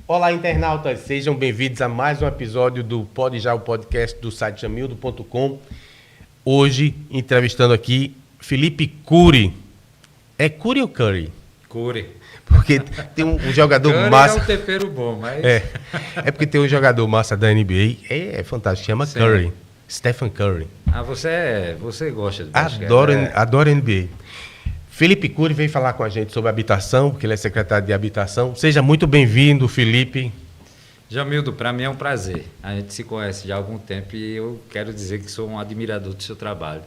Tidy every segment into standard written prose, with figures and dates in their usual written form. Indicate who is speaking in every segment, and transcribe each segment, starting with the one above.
Speaker 1: Olá, internautas, sejam bem-vindos a mais um episódio do Pode Já, o podcast do site jamildo.com. Hoje, entrevistando aqui Felipe Cury. É Cury ou Curry?
Speaker 2: Cury.
Speaker 1: Porque tem um jogador
Speaker 2: Curry
Speaker 1: massa...
Speaker 2: é um tempero bom, mas...
Speaker 1: É porque tem um jogador massa da NBA, é fantástico, chama
Speaker 2: Sim.
Speaker 1: Curry. Stephen Curry.
Speaker 2: Ah, você gosta de basquete.
Speaker 1: Adoro NBA. Felipe Cury veio falar com a gente sobre habitação, porque ele é secretário de habitação. Seja muito bem-vindo, Felipe.
Speaker 2: Jamildo, para mim é um prazer. A gente se conhece já há algum tempo e eu quero dizer que sou um admirador do seu trabalho.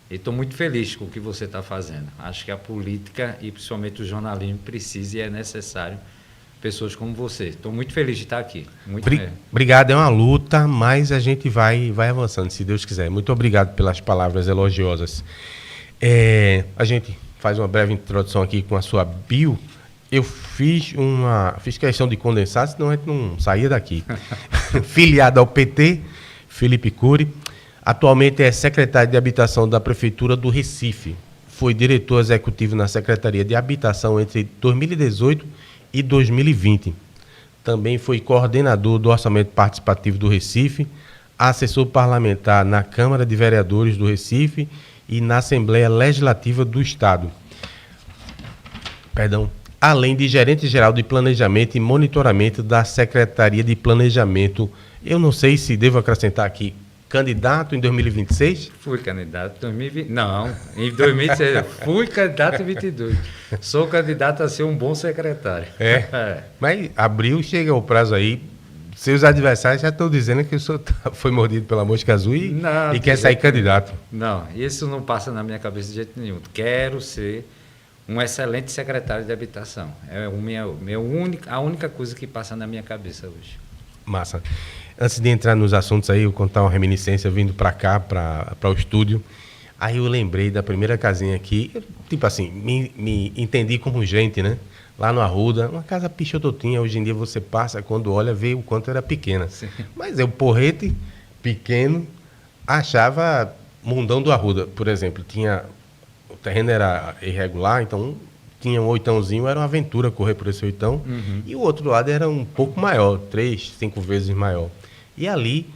Speaker 2: E estou muito feliz com o que você está fazendo. Acho que a política e principalmente o jornalismo precisa e é necessário pessoas como você. Estou muito feliz de estar aqui. Muito mesmo.
Speaker 1: Obrigado, é uma luta, mas a gente vai avançando, se Deus quiser. Muito obrigado pelas palavras elogiosas. A gente faz uma breve introdução aqui com a sua bio. Eu fiz questão de condensar, senão a gente não saía daqui. Filiado ao PT, Felipe Cury. Atualmente é secretário de Habitação da Prefeitura do Recife. Foi diretor executivo na Secretaria de Habitação entre 2018 e 2020. Também foi coordenador do Orçamento Participativo do Recife, assessor parlamentar na Câmara de Vereadores do Recife e na Assembleia Legislativa do Estado. Além de gerente-geral de Planejamento e Monitoramento da Secretaria de Planejamento. Eu não sei se devo acrescentar aqui, candidato em 2026?
Speaker 2: Fui candidato em 2020. Não, em 2026. Fui candidato em 2022. Sou candidato a ser um bom secretário.
Speaker 1: Mas abril chega o prazo aí. Seus adversários já estão dizendo que o senhor foi mordido pela mosca azul e quer sair candidato.
Speaker 2: Não, isso não passa na minha cabeça de jeito nenhum. Quero ser um excelente secretário de habitação. É a única coisa que passa na minha cabeça hoje.
Speaker 1: Massa. Antes de entrar nos assuntos aí, eu contar uma reminiscência vindo para cá, para o estúdio. Aí eu lembrei da primeira casinha aqui, tipo assim, me entendi como gente, né? Lá no Arruda, uma casa pichototinha. Hoje em dia você passa, quando olha, vê o quanto era pequena.
Speaker 2: Sim.
Speaker 1: Mas eu, porrete, pequeno, achava mundão do Arruda, por exemplo. O terreno era irregular, então tinha um oitãozinho, era uma aventura correr por esse oitão.
Speaker 2: Uhum.
Speaker 1: E o outro lado era um pouco maior, 3, 5 vezes maior. E ali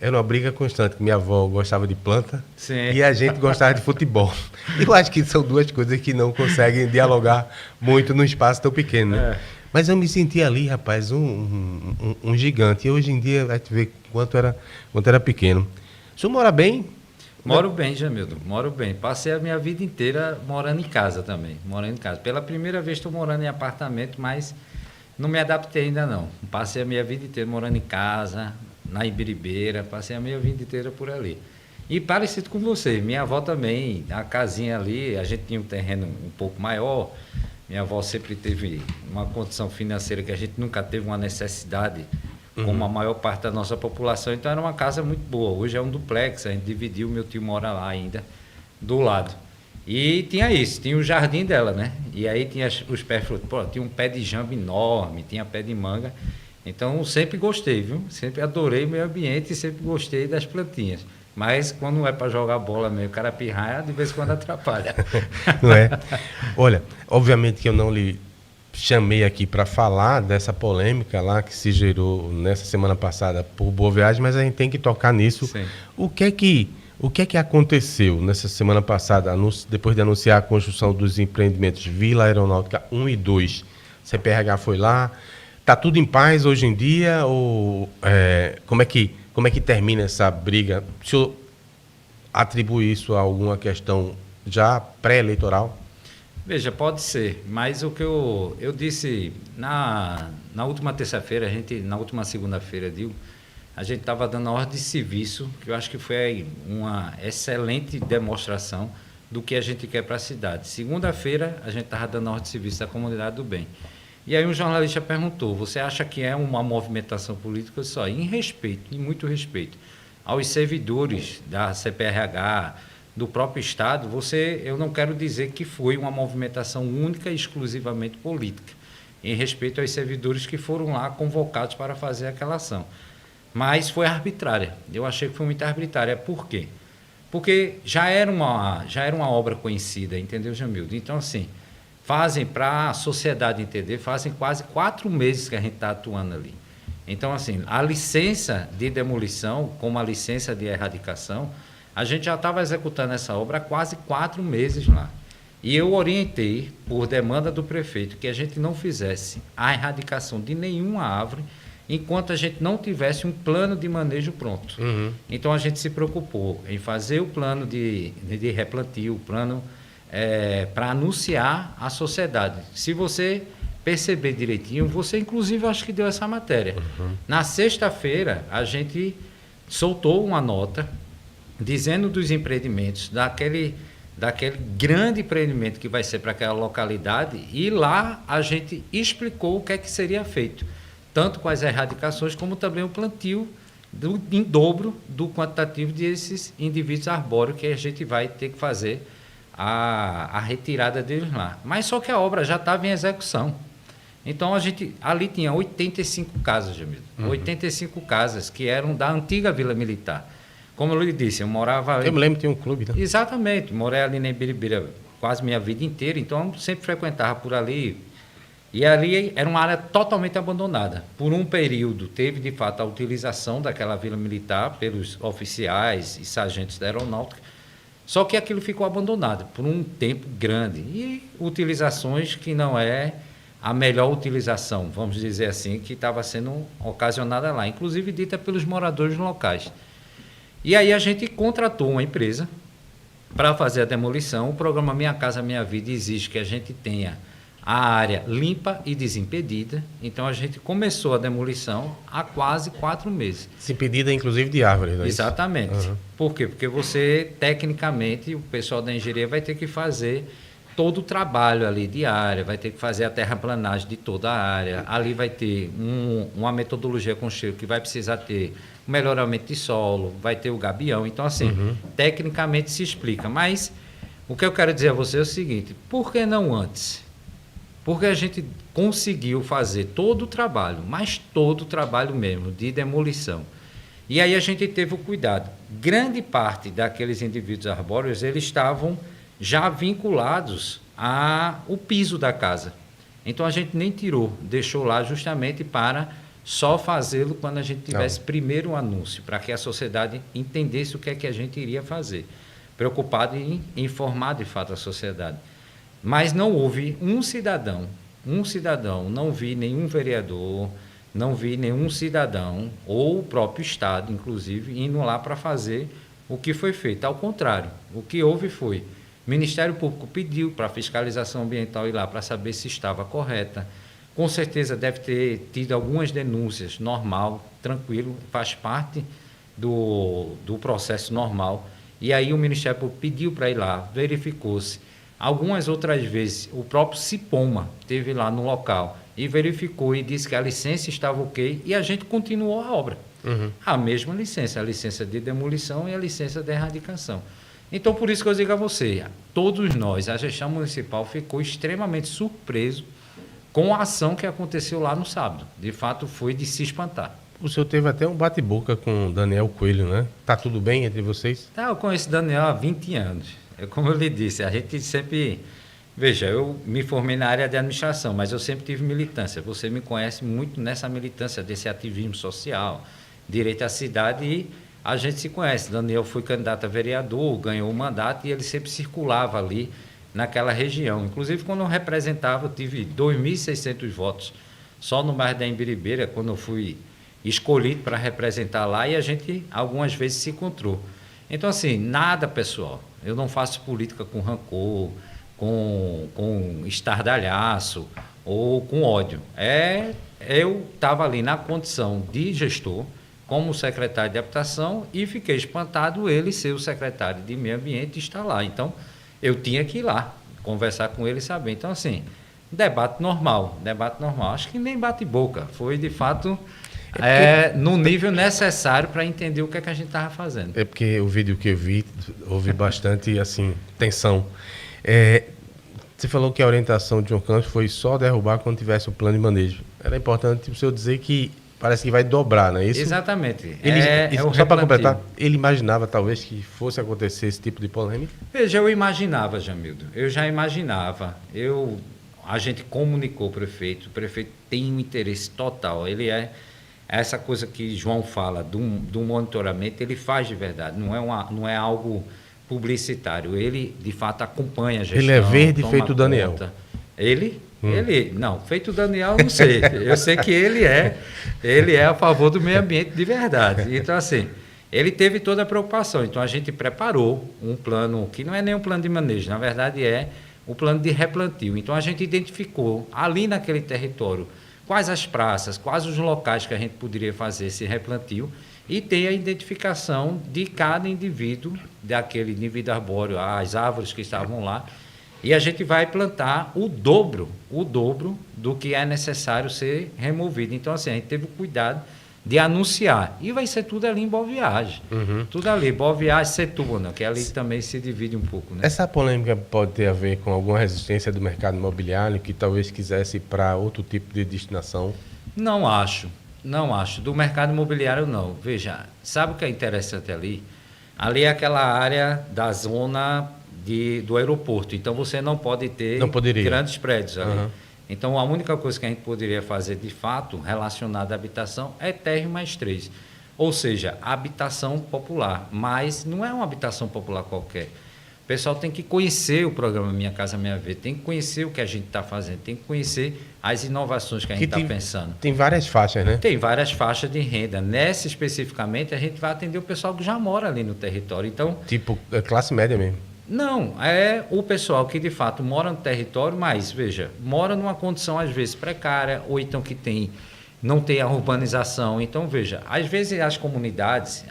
Speaker 1: era uma briga constante, que minha avó gostava de planta.
Speaker 2: Sim.
Speaker 1: E a gente gostava de futebol. Eu acho que são duas coisas que não conseguem dialogar muito num espaço tão pequeno, né? Mas eu me senti ali, rapaz, um gigante. E hoje em dia, a gente vê quanto era pequeno. O senhor mora bem?
Speaker 2: Moro bem, Jamildo, moro bem. Passei a minha vida inteira morando em casa também, morando em casa. Pela primeira vez estou morando em apartamento, mas não me adaptei ainda não. Passei a minha vida inteira morando em casa, na Ibiribeira, passei a minha vida inteira por ali. E parecido com você, minha avó também, a casinha ali, a gente tinha um terreno um pouco maior, minha avó sempre teve uma condição financeira que a gente nunca teve uma necessidade, como a maior parte da nossa população, então era uma casa muito boa. Hoje é um duplex, a gente dividiu, meu tio mora lá ainda, do lado. E tinha isso, tinha o jardim dela, né? E aí tinha os pés frutos, tinha um pé de jambo enorme, tinha pé de manga. Então sempre gostei, viu? Sempre adorei o meio ambiente e sempre gostei das plantinhas. Mas quando é para jogar bola meio cara pirraia, de vez em quando atrapalha.
Speaker 1: Não é? Olha, obviamente que eu não lhe chamei aqui para falar dessa polêmica lá que se gerou nessa semana passada por Boa Viagem, mas a gente tem que tocar nisso.
Speaker 2: Sim.
Speaker 1: O que é que aconteceu nessa semana passada, depois de anunciar a construção dos empreendimentos Vila Aeronáutica 1 e 2? CPRH foi lá, está tudo em paz hoje em dia? Ou como é que termina essa briga? O senhor atribui isso a alguma questão já pré-eleitoral?
Speaker 2: Veja, pode ser, mas o que eu disse na última terça-feira, na última segunda-feira, a gente estava dando a ordem de serviço, que eu acho que foi uma excelente demonstração do que a gente quer para a cidade. Segunda-feira, a gente estava dando a ordem de serviço da Comunidade do Bem. E aí um jornalista perguntou, você acha que é uma movimentação política? Só em respeito, em muito respeito, aos servidores da CPRH, do próprio Estado, eu não quero dizer que foi uma movimentação única e exclusivamente política, em respeito aos servidores que foram lá convocados para fazer aquela ação. Mas foi arbitrária. Eu achei que foi muito arbitrária. Por quê? Porque já era uma obra conhecida, entendeu, Jamildo? Então, assim, fazem, para a sociedade entender, fazem quase 4 meses que a gente está atuando ali. Então, assim, a licença de demolição, como a licença de erradicação, a gente já estava executando essa obra há quase 4 meses lá. E eu orientei, por demanda do prefeito, que a gente não fizesse a erradicação de nenhuma árvore enquanto a gente não tivesse um plano de manejo pronto. Então, a gente se preocupou em fazer o plano de replantio, o plano para anunciar à sociedade. Se você perceber direitinho, você, inclusive, acho que deu essa matéria. Na sexta-feira, a gente soltou uma nota dizendo dos empreendimentos, daquele grande empreendimento que vai ser para aquela localidade, e lá a gente explicou o que é que seria feito, tanto com as erradicações como também o plantio em dobro do quantitativo desses indivíduos arbóreos que a gente vai ter que fazer a retirada deles lá. Mas só que a obra já estava em execução. Então, ali tinha 85 casas, Jamil. 85 casas que eram da antiga Vila Militar. Como eu lhe disse, eu morava ali.
Speaker 1: Eu me lembro que tinha um clube, né?
Speaker 2: Exatamente. Morei ali na Ibiribira quase minha vida inteira, então eu sempre frequentava por ali. E ali era uma área totalmente abandonada. Por um período, teve, de fato, a utilização daquela Vila Militar pelos oficiais e sargentos da aeronáutica, só que aquilo ficou abandonado por um tempo grande. E utilizações que não é a melhor utilização, vamos dizer assim, que estava sendo ocasionada lá, inclusive dita pelos moradores locais. E aí a gente contratou uma empresa para fazer a demolição. O programa Minha Casa Minha Vida exige que a gente tenha a área limpa e desimpedida. Então a gente começou a demolição há quase 4 meses.
Speaker 1: Desimpedida, inclusive, de árvores, não é isso?
Speaker 2: Exatamente. Por quê? Porque você, tecnicamente, o pessoal da engenharia vai ter que fazer todo o trabalho ali de área, vai ter que fazer a terraplanagem de toda a área. Ali vai ter uma metodologia com cheiro que vai precisar ter o melhoramento de solo, vai ter o gabião. Então, assim, tecnicamente se explica. Mas o que eu quero dizer a você é o seguinte: por que não antes? Porque a gente conseguiu fazer todo o trabalho, mas todo o trabalho mesmo, de demolição. E aí a gente teve o cuidado. Grande parte daqueles indivíduos arbóreos, eles estavam já vinculados ao piso da casa. Então a gente nem tirou, deixou lá justamente para só fazê-lo quando a gente tivesse primeiro o anúncio, para que a sociedade entendesse o que é que a gente iria fazer. Preocupado em informar de fato a sociedade. Mas não houve um cidadão, não vi nenhum vereador, não vi nenhum cidadão, ou o próprio Estado, inclusive, indo lá para fazer o que foi feito. Ao contrário, o que houve foi: o Ministério Público pediu para a fiscalização ambiental ir lá para saber se estava correta. Com certeza deve ter tido algumas denúncias, normal, tranquilo, faz parte do processo normal. E aí o Ministério Público pediu para ir lá, verificou-se. Algumas outras vezes o próprio Cipoma esteve lá no local e verificou e disse que a licença estava ok, e a gente continuou a obra. A mesma licença, a licença de demolição e a licença de erradicação. Então, por isso que eu digo a você, todos nós, a gestão municipal ficou extremamente surpreso com a ação que aconteceu lá no sábado. De fato, foi de se espantar.
Speaker 1: O senhor teve até um bate-boca com o Daniel Coelho, né? Tá tudo bem entre vocês?
Speaker 2: Eu conheço o Daniel há 20 anos. Como eu lhe disse, a gente sempre... Veja, eu me formei na área de administração, mas eu sempre tive militância. Você me conhece muito nessa militância, desse ativismo social, direito à cidade, e a gente se conhece. Daniel foi candidato a vereador, ganhou o mandato, e ele sempre circulava ali naquela região. Inclusive, quando eu representava, eu tive 2.600 votos só no bairro da Imbiribeira, quando eu fui escolhido para representar lá, e a gente algumas vezes se encontrou. Então, assim, nada pessoal. Eu não faço política com rancor, com estardalhaço ou com ódio. Eu estava ali na condição de gestor, como secretário de habitação, e fiquei espantado ele ser o secretário de meio ambiente e estar lá. Então, eu tinha que ir lá, conversar com ele e saber. Então, assim, debate normal. Acho que nem bate-boca. Foi, de fato, no nível necessário para entender o que é que a gente estava fazendo.
Speaker 1: É porque o vídeo que eu vi, houve bastante, assim, tensão. Você falou que a orientação de João Campos foi só derrubar quando tivesse o plano de manejo. Era importante o senhor dizer que parece que vai dobrar, não é isso?
Speaker 2: Exatamente.
Speaker 1: Só para completar, ele imaginava talvez que fosse acontecer esse tipo de polêmica?
Speaker 2: Veja, eu imaginava, Jamildo. Eu já imaginava. A gente comunicou o prefeito tem um interesse total. Ele essa coisa que João fala do monitoramento, ele faz de verdade. Não é algo publicitário. Ele, de fato, acompanha a gestão.
Speaker 1: Ele é verde feito o Daniel.
Speaker 2: Ele? Não, feito o Daniel, não sei. Eu sei que ele é a favor do meio ambiente de verdade. Então, assim, ele teve toda a preocupação. Então, a gente preparou um plano, que não é nem um plano de manejo, na verdade é o plano de replantio. Então, a gente identificou ali naquele território quais as praças, quais os locais que a gente poderia fazer esse replantio e tem a identificação de cada indivíduo, daquele indivíduo arbóreo, as árvores que estavam lá. E a gente vai plantar o dobro do que é necessário ser removido. Então, assim, a gente teve o cuidado de anunciar. E vai ser tudo ali em Boa Viagem. Tudo ali, Boa Viagem, Setúbal, que ali também se divide um pouco. Né?
Speaker 1: Essa polêmica pode ter a ver com alguma resistência do mercado imobiliário que talvez quisesse ir para outro tipo de destinação?
Speaker 2: Não acho. Do mercado imobiliário, não. Veja, sabe o que é interessante ali? Ali é aquela área da zona do aeroporto. Então, você não pode ter grandes prédios ali. Então, a única coisa que a gente poderia fazer, de fato, relacionada à habitação, é térreo mais 3. Ou seja, habitação popular. Mas não é uma habitação popular qualquer. O pessoal tem que conhecer o programa Minha Casa Minha Vida, tem que conhecer o que a gente está fazendo, tem que conhecer as inovações que a gente está pensando.
Speaker 1: Tem várias faixas, né?
Speaker 2: Tem várias faixas de renda. Nessa, especificamente, a gente vai atender o pessoal que já mora ali no território. Então,
Speaker 1: tipo, classe média mesmo.
Speaker 2: Não, é o pessoal que de fato mora no território, mas, veja, mora numa condição às vezes precária, ou então que não tem a urbanização. Então, veja, às vezes as comunidades,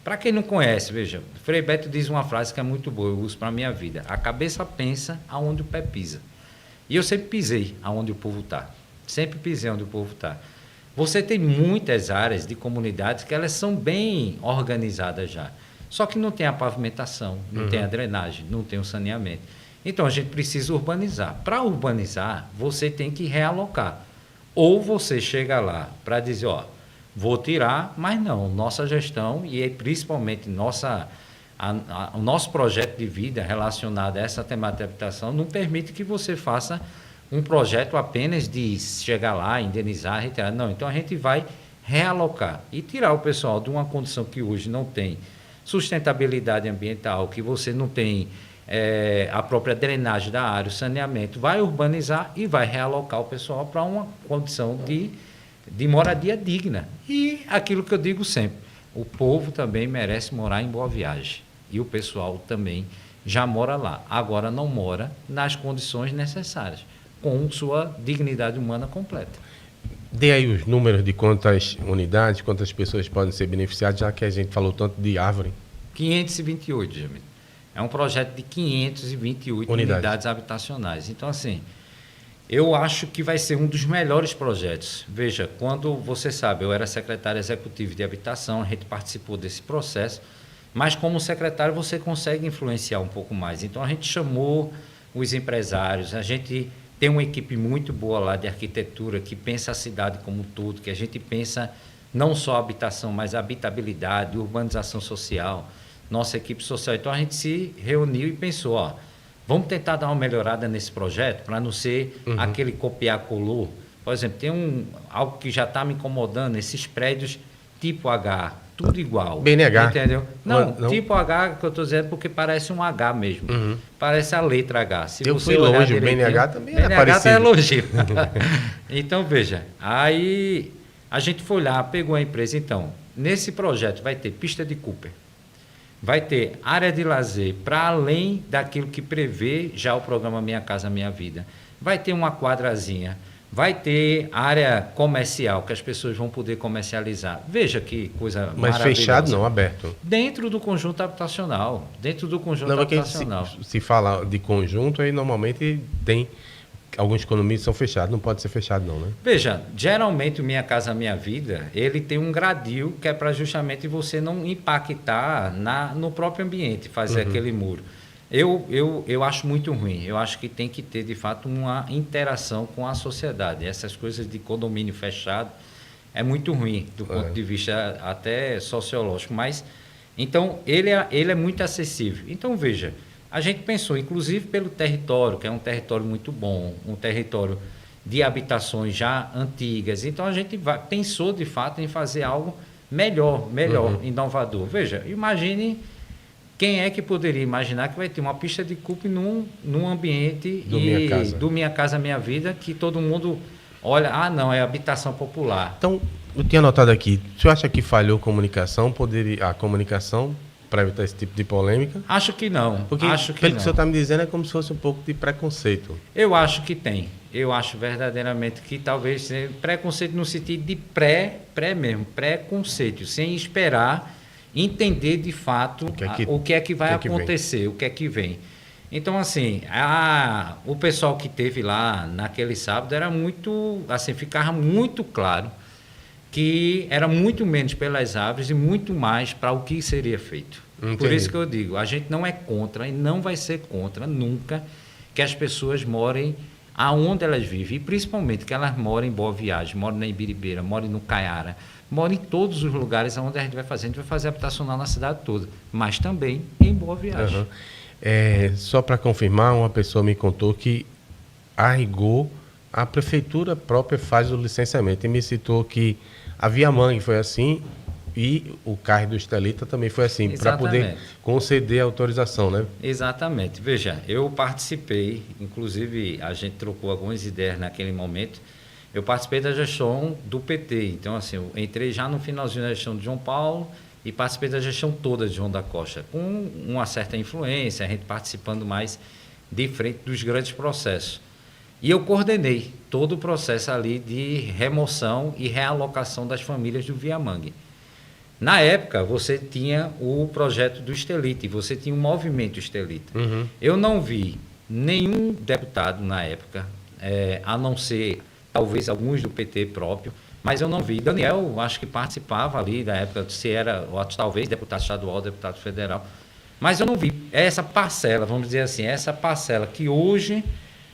Speaker 2: para quem não conhece, veja, Frei Beto diz uma frase que é muito boa, eu uso para a minha vida: a cabeça pensa aonde o pé pisa. E eu sempre pisei aonde o povo está, sempre pisei onde o povo está. Você tem muitas áreas de comunidades que elas são bem organizadas já. Só que não tem a pavimentação, não tem a drenagem, não tem o saneamento. Então, a gente precisa urbanizar. Para urbanizar, você tem que realocar. Ou você chega lá para dizer, vou tirar, mas não, nossa gestão e principalmente o nosso projeto de vida relacionado a essa temática de habitação não permite que você faça um projeto apenas de chegar lá, indenizar, retirar. Não, então a gente vai realocar e tirar o pessoal de uma condição que hoje não tem sustentabilidade ambiental, que você não tem a própria drenagem da área, o saneamento, vai urbanizar e vai realocar o pessoal para uma condição de moradia digna. E aquilo que eu digo sempre, o povo também merece morar em Boa Viagem. E o pessoal também já mora lá. Agora não mora nas condições necessárias, com sua dignidade humana completa.
Speaker 1: Dê aí os números de quantas unidades, quantas pessoas podem ser beneficiadas, já que a gente falou tanto de árvore.
Speaker 2: 528, Jamil. É um projeto de 528 unidades habitacionais. Então, assim, eu acho que vai ser um dos melhores projetos. Veja, quando você sabe, eu era secretário executivo de habitação, a gente participou desse processo, mas como secretário você consegue influenciar um pouco mais. Então, a gente chamou os empresários, a gente tem uma equipe muito boa lá de arquitetura que pensa a cidade como um todo, que a gente pensa não só a habitação, mas a habitabilidade, urbanização social, nossa equipe social. Então, a gente se reuniu e pensou, vamos tentar dar uma melhorada nesse projeto para não ser aquele copiar-colou. Por exemplo, tem algo que já está me incomodando, esses prédios tipo H, tudo igual.
Speaker 1: BNH.
Speaker 2: Entendeu? Não, tipo H que eu estou dizendo porque parece um H mesmo. Parece a letra H. Se
Speaker 1: eu
Speaker 2: você
Speaker 1: fui longe, o BNH também era parecido.
Speaker 2: BNH é elogio. Então, veja, aí a gente foi lá, pegou a empresa. Então, nesse projeto vai ter pista de Cooper, vai ter área de lazer para além daquilo que prevê já o programa Minha Casa Minha Vida. Vai ter uma quadrazinha, vai ter área comercial que as pessoas vão poder comercializar. Veja que coisa maravilhosa.
Speaker 1: Mas fechado não, aberto.
Speaker 2: Dentro do conjunto habitacional.
Speaker 1: Se fala de conjunto, aí normalmente tem alguns condomínios são fechados, não pode ser fechado não, né?
Speaker 2: Veja, geralmente o Minha Casa Minha Vida, ele tem um gradil que é para justamente você não impactar no próprio ambiente, fazer aquele muro. Eu acho muito ruim. Eu acho que tem que ter, de fato, uma interação com a sociedade. Essas coisas de condomínio fechado, é muito ruim do ponto de vista até sociológico, mas então ele é muito acessível. Então veja, a gente pensou inclusive pelo território, que é um território muito bom, um território de habitações já antigas. Então a gente pensou de fato em fazer algo melhor, inovador. Veja, imagine quem é que poderia imaginar que vai ter uma pista de cupe num ambiente do Minha Casa Minha Vida, que todo mundo olha, não, é habitação popular.
Speaker 1: Então, eu tinha anotado aqui, o senhor acha que falhou a comunicação para evitar esse tipo de polêmica?
Speaker 2: Acho que não.
Speaker 1: Porque, pelo que o senhor está me dizendo, é como se fosse um pouco de preconceito.
Speaker 2: Eu acho que tem. Eu acho verdadeiramente que talvez seja preconceito no sentido de preconceito, sem esperar entender de fato o que é que vai acontecer, o que é que vem. Então, assim, o pessoal que teve lá naquele sábado era muito, assim, ficava muito claro que era muito menos pelas árvores e muito mais para o que seria feito.
Speaker 1: Entendi.
Speaker 2: Por isso que eu digo, a gente não é contra e não vai ser contra nunca que as pessoas morem aonde elas vivem, e principalmente que elas morem em Boa Viagem, morem na Ibiribeira, morem no Caiara, morem em todos os lugares onde a gente vai fazer habitacional na cidade toda, mas também em Boa Viagem.
Speaker 1: Uhum. Só para confirmar, uma pessoa me contou que, a rigor, a prefeitura própria faz o licenciamento e me citou que a Via Mangue foi assim e o CARR do Estelita também foi assim, para poder conceder a autorização, né?
Speaker 2: Exatamente. Veja, eu participei, inclusive a gente trocou algumas ideias naquele momento, eu participei da gestão do PT, então assim, eu entrei já no finalzinho da gestão de João Paulo e participei da gestão toda de João da Costa, com uma certa influência, a gente participando mais de frente dos grandes processos. E eu coordenei todo o processo ali de remoção e realocação das famílias do Via Mangue. Na época, você tinha o projeto do Estelita, você tinha um movimento Estelita.
Speaker 1: Uhum.
Speaker 2: Eu não vi nenhum deputado na época, a não ser talvez alguns do PT próprio, mas eu não vi. Daniel, acho que participava ali da época, se era talvez deputado estadual, deputado federal, mas eu não vi. Essa parcela, vamos dizer assim, essa parcela que hoje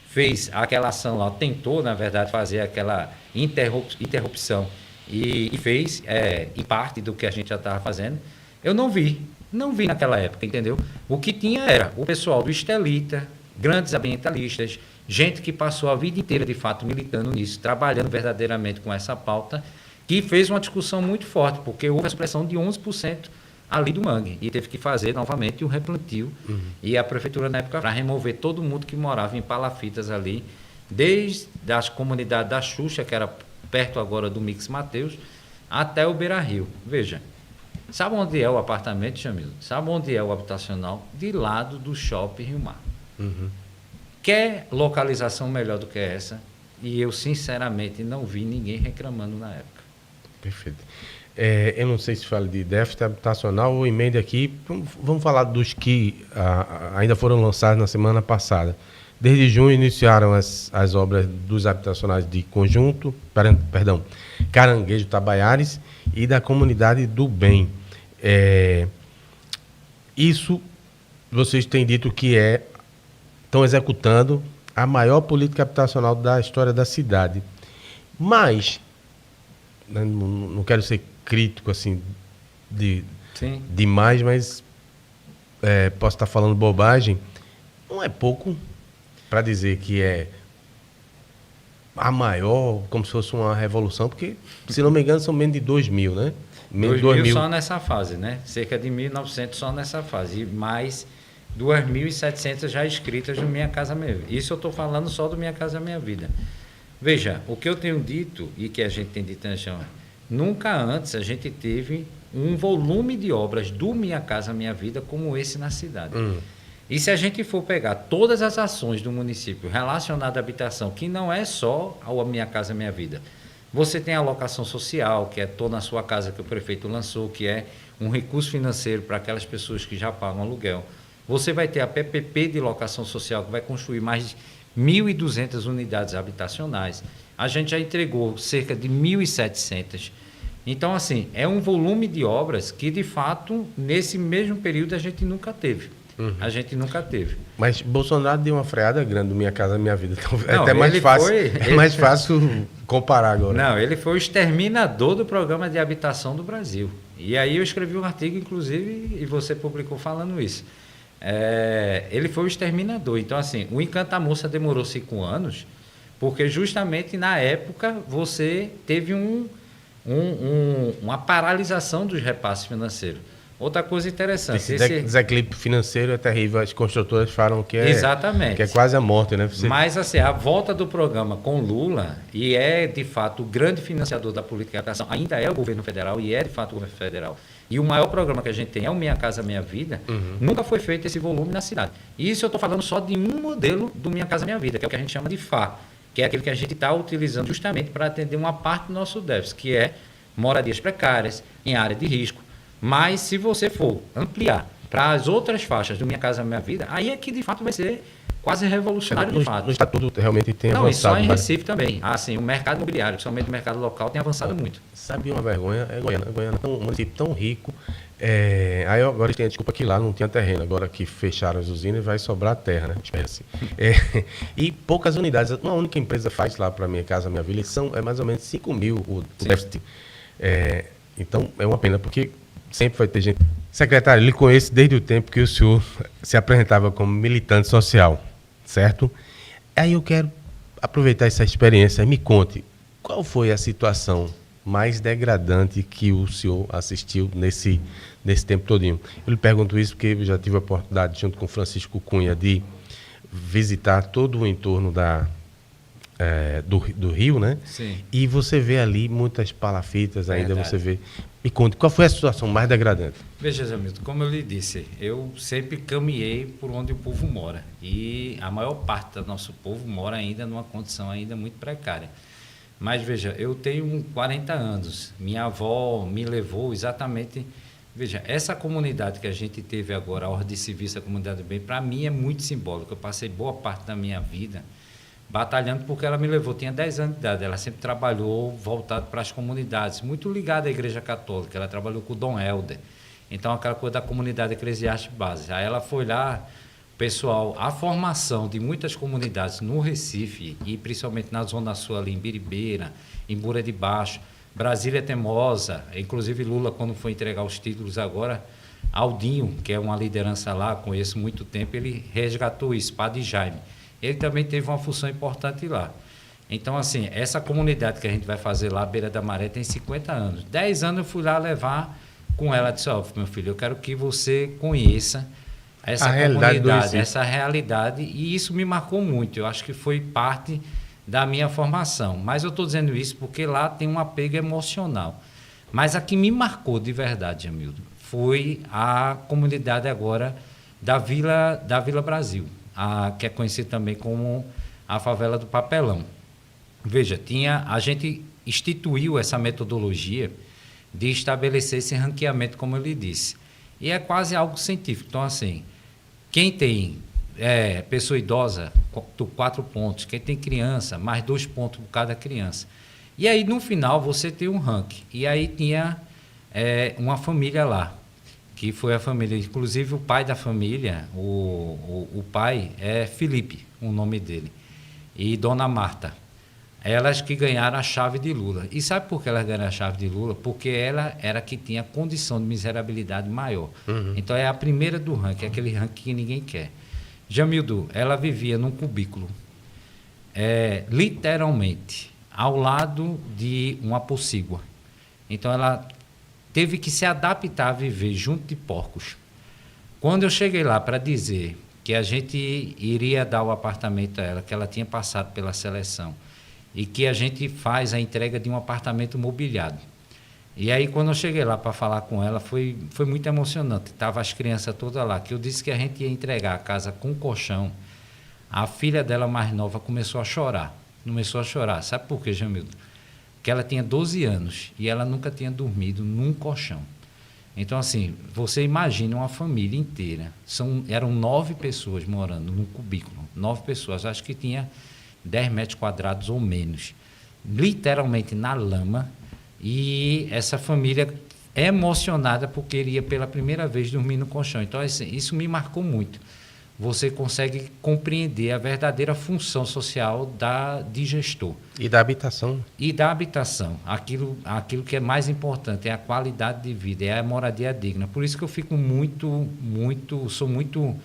Speaker 2: fez aquela ação lá, tentou, na verdade, fazer aquela interrupção e fez, e parte do que a gente já estava fazendo, eu não vi naquela época, entendeu? O que tinha era o pessoal do Estelita, grandes ambientalistas, gente que passou a vida inteira, de fato, militando nisso, trabalhando verdadeiramente com essa pauta, que fez uma discussão muito forte, porque houve a supressão de 11% ali do mangue, e teve que fazer novamente o replantio, e a prefeitura, na época, para remover todo mundo que morava em palafitas ali, desde as comunidades da Xuxa, que era perto agora do Mix Mateus, até o Beira Rio. Veja, sabe onde é o apartamento, Jamil? Sabe onde é o habitacional? De lado do Shopping Rio Mar.
Speaker 1: Uhum.
Speaker 2: Quer localização melhor do que essa? E eu, sinceramente, não vi ninguém reclamando na época.
Speaker 1: Perfeito. Eu não sei se fala de déficit habitacional ou emenda aqui. Vamos falar dos que ainda foram lançados na semana passada. Desde junho iniciaram as obras dos habitacionais de Conjunto, Caranguejo Tabaiares e da Comunidade do Bem. Isso vocês têm dito que estão executando a maior política habitacional da história da cidade. Mas, não quero ser crítico assim demais, mas posso estar falando bobagem, não é pouco para dizer que é a maior, como se fosse uma revolução, porque, se não me engano, são menos de 2.000, né?
Speaker 2: 2.000 só nessa fase, né? Cerca de 1.900 só nessa fase, e mais 2.700 já escritas no Minha Casa Minha Vida. Isso eu estou falando só do Minha Casa Minha Vida. Veja, o que eu tenho dito, e que a gente tem dito, nunca antes a gente teve um volume de obras do Minha Casa Minha Vida como esse na cidade. E se a gente for pegar todas as ações do município relacionadas à habitação, que não é só a Minha Casa Minha Vida, você tem a locação social, que é Tô na Sua Casa, que o prefeito lançou, que é um recurso financeiro para aquelas pessoas que já pagam aluguel. Você vai ter a PPP de locação social, que vai construir mais de 1.200 unidades habitacionais. A gente já entregou cerca de 1.700. Então, assim, é um volume de obras que, de fato, nesse mesmo período a gente nunca teve. A gente nunca teve.
Speaker 1: Mas Bolsonaro deu uma freada grande no Minha Casa Minha Vida. Então é
Speaker 2: Não,
Speaker 1: até mais
Speaker 2: ele
Speaker 1: fácil,
Speaker 2: foi-
Speaker 1: mais fácil comparar agora.
Speaker 2: Não, ele foi o exterminador do programa de habitação do Brasil. E aí eu escrevi um artigo, inclusive, e você publicou falando isso. Ele foi o exterminador. Então, assim, o Encantamoça demorou 5 anos, porque justamente na época você teve uma paralisação dos repasses financeiros. Outra coisa interessante.
Speaker 1: Esse desequilíbrio financeiro é terrível. As construtoras falam que
Speaker 2: Exatamente.
Speaker 1: que é quase a morte, né?
Speaker 2: Mas, assim, a volta do programa com Lula, e é, de fato, o grande financiador da política de habitação, ainda é o governo federal, e é, de fato, o governo federal. E o maior programa que a gente tem é o Minha Casa Minha Vida. Nunca foi feito esse volume na cidade. E isso eu estou falando só de um modelo do Minha Casa Minha Vida, que é o que a gente chama de FA, que é aquele que a gente está utilizando justamente para atender uma parte do nosso déficit, que é moradias precárias, em área de risco. Mas se você for ampliar para as outras faixas do Minha Casa Minha Vida, aí é que de fato vai ser quase revolucionário de fato.
Speaker 1: No estatuto realmente tem
Speaker 2: Não,
Speaker 1: avançado.
Speaker 2: e só em Recife também. Assim, o mercado imobiliário, principalmente o mercado local, tem avançado muito.
Speaker 1: Sabe uma vergonha? Goiânia é um município tão rico. Aí agora eles têm a desculpa que lá não tinha terreno. Agora que fecharam as usinas, vai sobrar terra, né? Espera-se. E poucas unidades. Uma única empresa faz lá para Minha Casa Minha Vida, é mais ou menos 5 mil o déficit. Então, é uma pena, porque sempre vai ter gente. Secretário, lhe conheço desde o tempo que o senhor se apresentava como militante social, certo? Aí eu quero aproveitar essa experiência. Me conte, qual foi a situação mais degradante que o senhor assistiu nesse tempo todinho? Eu lhe pergunto isso porque eu já tive a oportunidade, junto com Francisco Cunha, de visitar todo o entorno do Rio, né?
Speaker 2: Sim.
Speaker 1: E você vê ali muitas palafitas ainda,
Speaker 2: Verdade.
Speaker 1: você vê. Me conte, qual foi a situação mais degradante?
Speaker 2: Veja, Zé Milton, como eu lhe disse, eu sempre caminhei por onde o povo mora. E a maior parte do nosso povo mora ainda numa condição ainda muito precária. Mas veja, eu tenho 40 anos. Minha avó me levou exatamente... Veja, essa comunidade que a gente teve agora, a Ordem Civista, a Comunidade do Bem, para mim é muito simbólica. Eu passei boa parte da minha vida batalhando porque ela me levou. Tinha 10 anos de idade. Ela sempre trabalhou voltado para as comunidades, muito ligada à Igreja Católica. Ela trabalhou com o Dom Helder. Então, aquela coisa da comunidade eclesiástica base. Aí ela foi lá, pessoal, a formação de muitas comunidades no Recife, e principalmente na Zona Sul, ali em Biribeira, em Bura de Baixo, Brasília Temosa, inclusive Lula, quando foi entregar os títulos agora, Aldinho, que é uma liderança lá, conheço muito tempo, ele resgatou isso, Padre Jaime. Ele também teve uma função importante lá. Então, assim, essa comunidade que a gente vai fazer lá, Beira da Maré, tem 50 anos. 10 anos eu fui lá levar com ela, disse, meu filho, eu quero que você conheça essa comunidade, essa realidade, e isso me marcou muito. Eu acho que foi parte da minha formação. Mas eu estou dizendo isso porque lá tem um apego emocional. Mas a que me marcou de verdade, Jamildo, foi a comunidade agora da Vila Brasil, que é conhecida também como a favela do Papelão. Veja, a gente instituiu essa metodologia de estabelecer esse ranqueamento, como eu lhe disse. E é quase algo científico. Então, assim, quem tem pessoa idosa, 4 pontos. Quem tem criança, mais 2 pontos por cada criança. E aí, no final, você tem um ranking. E aí tinha uma família lá, que foi a família, inclusive o pai da família, o pai é Felipe, o nome dele, e Dona Marta. Elas que ganharam a chave de Lula. E sabe por que elas ganharam a chave de Lula? Porque ela era que tinha condição de miserabilidade maior. Uhum. Então, é a primeira do ranking, aquele ranking que ninguém quer. Jamildo, ela vivia num cubículo, literalmente, ao lado de uma pocígua. Então, ela teve que se adaptar a viver junto de porcos. Quando eu cheguei lá para dizer que a gente iria dar o apartamento a ela, que ela tinha passado pela seleção, e que a gente faz a entrega de um apartamento mobiliado. E aí, quando eu cheguei lá para falar com ela, foi muito emocionante. Estavam as crianças todas lá, que eu disse que a gente ia entregar a casa com colchão. A filha dela mais nova começou a chorar. Sabe por quê, Jamildo? Porque ela tinha 12 anos e ela nunca tinha dormido num colchão. Então, assim, você imagina uma família inteira. Eram 9 pessoas morando num cubículo. 9 pessoas. Acho que tinha 10 metros quadrados ou menos. Literalmente na lama. E essa família emocionada porque iria pela primeira vez dormir no colchão. Então, assim, isso me marcou muito. Você consegue compreender a verdadeira função social de gestor.
Speaker 1: E da habitação.
Speaker 2: E da habitação. Aquilo que é mais importante é a qualidade de vida, é a moradia digna. Por isso que eu fico sou muito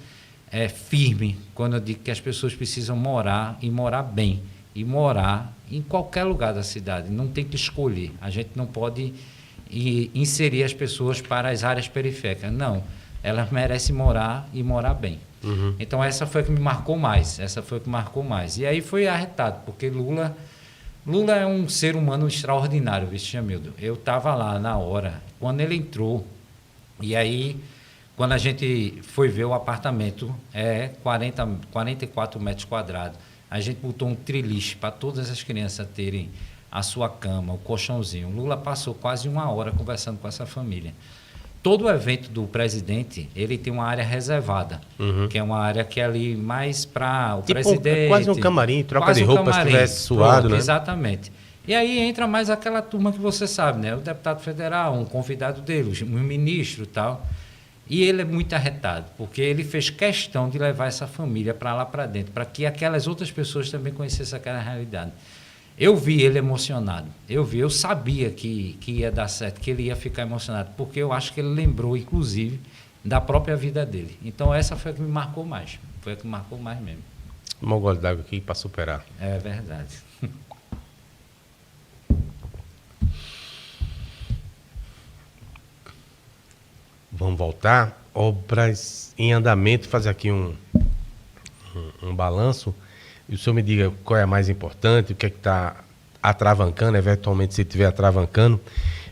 Speaker 2: firme quando eu digo que as pessoas precisam morar e morar bem. E morar em qualquer lugar da cidade. Não tem que escolher. A gente não pode inserir as pessoas para as áreas periféricas. Não. Elas merecem morar e morar bem. Uhum. Então, essa foi a que me marcou mais. E aí foi arretado, porque Lula é um ser humano extraordinário, Jamildo. Eu estava lá na hora, quando ele entrou, e aí, quando a gente foi ver o apartamento, 44 metros quadrados, a gente botou um triliche para todas as crianças terem a sua cama, o colchãozinho. Lula passou quase 1 hora conversando com essa família. Todo o evento do presidente, ele tem uma área reservada, que é uma área que é ali mais para o presidente.
Speaker 1: Quase um camarim, troca de roupa se estivesse suado,
Speaker 2: pronto,
Speaker 1: né?
Speaker 2: Exatamente. E aí entra mais aquela turma que você sabe, né? O deputado federal, um convidado dele, um ministro e tal. E ele é muito arretado, porque ele fez questão de levar essa família para lá para dentro, para que aquelas outras pessoas também conhecessem aquela realidade. Eu vi ele emocionado, eu sabia que ia dar certo, que ele ia ficar emocionado, porque eu acho que ele lembrou, inclusive, da própria vida dele. Então, essa foi a que me marcou mais, mesmo.
Speaker 1: Um gole d'água aqui para superar.
Speaker 2: É verdade.
Speaker 1: Vamos voltar. Obras em andamento, fazer aqui um balanço. E o senhor me diga qual é a mais importante, o que é que está atravancando, eventualmente, se estiver atravancando.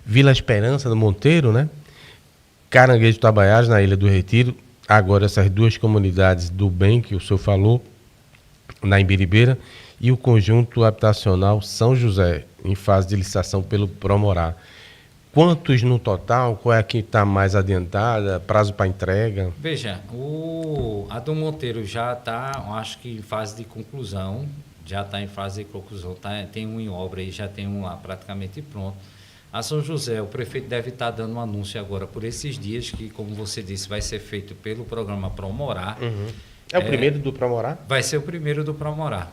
Speaker 1: Vila Esperança, do Monteiro, né? Caranguejo Tabaiaras, na Ilha do Retiro. Agora, essas 2 comunidades do bem que o senhor falou, na Imbiribeira. E o conjunto habitacional São José, em fase de licitação pelo Promorar. Quantos no total? Qual é a que está mais adiantada? Prazo para entrega?
Speaker 2: Veja, a do Monteiro já está, acho que em fase de conclusão. Tem um em obra e já tem um lá praticamente pronto. A São José, o prefeito deve estar dando um anúncio agora por esses dias, que, como você disse, vai ser feito pelo programa Promorar.
Speaker 1: Uhum. É o primeiro do Promorar?
Speaker 2: Vai ser o primeiro do Promorar.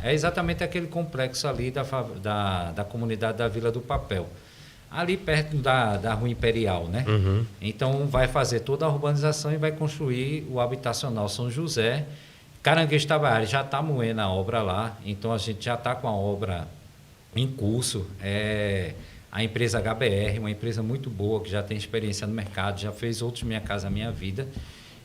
Speaker 2: É exatamente aquele complexo ali da comunidade da Vila do Papel. Ali perto da Rua Imperial, né?
Speaker 1: Uhum.
Speaker 2: Então, vai fazer toda a urbanização e vai construir o habitacional São José. Caranguejo Tabaiaras já está moendo a obra lá, então a gente já está com a obra em curso. A empresa HBR, uma empresa muito boa, que já tem experiência no mercado, já fez outros Minha Casa Minha Vida.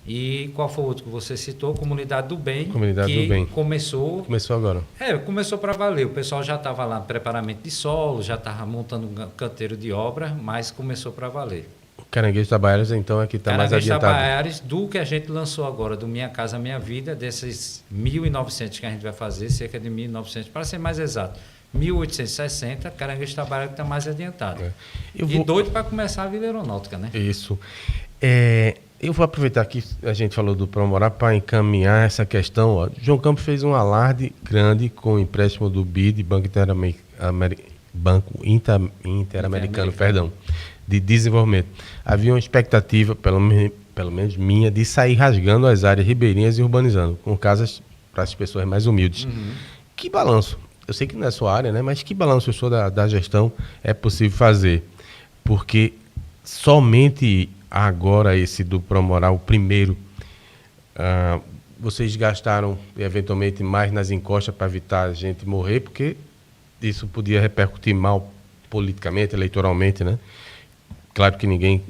Speaker 2: E qual foi o outro que você citou? Comunidade do Bem.
Speaker 1: Comunidade do Bem.
Speaker 2: Começou
Speaker 1: agora.
Speaker 2: Começou para valer. O pessoal já estava lá no preparamento de solo, já estava montando um canteiro de obra, mas começou para valer.
Speaker 1: O Caranguejo Tabaiaras, então, é que está mais adiantado.
Speaker 2: Caranguejo Tabaiaras, do que a gente lançou agora, do Minha Casa Minha Vida, desses 1.900 que a gente vai fazer, cerca de 1.900, para ser mais exato, 1.860, Caranguejo Tabaiaras está mais adiantado. E doido para começar a Vila Aeronáutica, né?
Speaker 1: Isso. Eu vou aproveitar que a gente falou do Promorar para encaminhar essa questão. Ó. João Campos fez um alarde grande com o empréstimo do BID, Banco Interamericano, de Desenvolvimento. Havia uma expectativa, pelo menos minha, de sair rasgando as áreas ribeirinhas e urbanizando, com casas para as pessoas mais humildes. Uhum. Que balanço? Eu sei que não é sua área, né? Mas que balanço o senhor da gestão é possível fazer? Porque somente agora esse do Promorar, o primeiro, vocês gastaram eventualmente mais nas encostas para evitar a gente morrer, porque isso podia repercutir mal politicamente, eleitoralmente, né? Claro que ninguém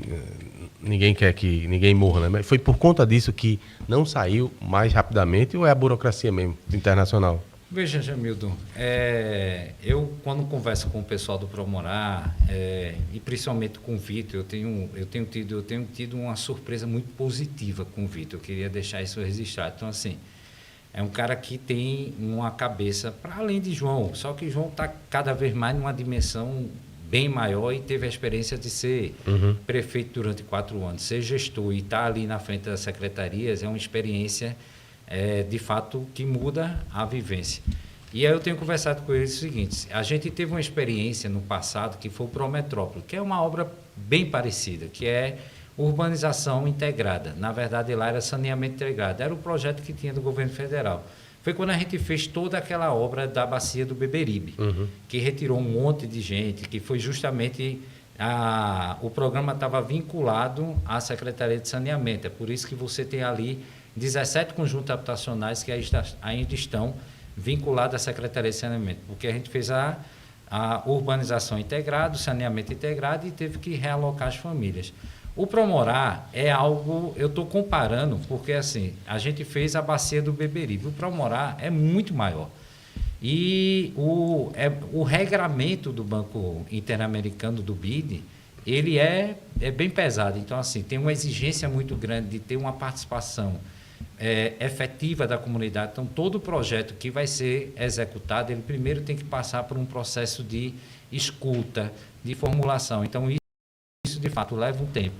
Speaker 1: quer que ninguém morra, né? Mas foi por conta disso que não saiu mais rapidamente, ou é a burocracia mesmo, internacional?
Speaker 2: Veja, Jamildo, eu quando converso com o pessoal do Promorar, e principalmente com o Vitor, eu tenho tido uma surpresa muito positiva com o Vitor. Eu queria deixar isso registrado. Então, assim, é um cara que tem uma cabeça para além de João, só que João está cada vez mais numa dimensão bem maior e teve a experiência de ser prefeito durante 4 anos, ser gestor e estar ali na frente das secretarias é uma experiência de fato que muda a vivência. E aí eu tenho conversado com eles o seguinte: a gente teve uma experiência no passado que foi o Prometrópole, que é uma obra bem parecida, que é urbanização integrada. Na verdade, lá era saneamento integrado. Era o projeto que tinha do governo federal. Foi quando a gente fez toda aquela obra da bacia do Beberibe, que retirou um monte de gente, que foi justamente... o programa estava vinculado à Secretaria de Saneamento. É por isso que você tem ali 17 conjuntos habitacionais que ainda estão vinculados à Secretaria de Saneamento, porque a gente fez a urbanização integrada, o saneamento integrado e teve que realocar as famílias. O Promorá é algo, eu estou comparando, porque assim, a gente fez a bacia do Beberibe. O Promorá é muito maior. E o regramento do Banco Interamericano do BID, ele é bem pesado. Então, assim, tem uma exigência muito grande de ter uma participação efetiva da comunidade. Então, todo projeto que vai ser executado, ele primeiro tem que passar por um processo de escuta, de formulação. Então, isso de fato leva um tempo.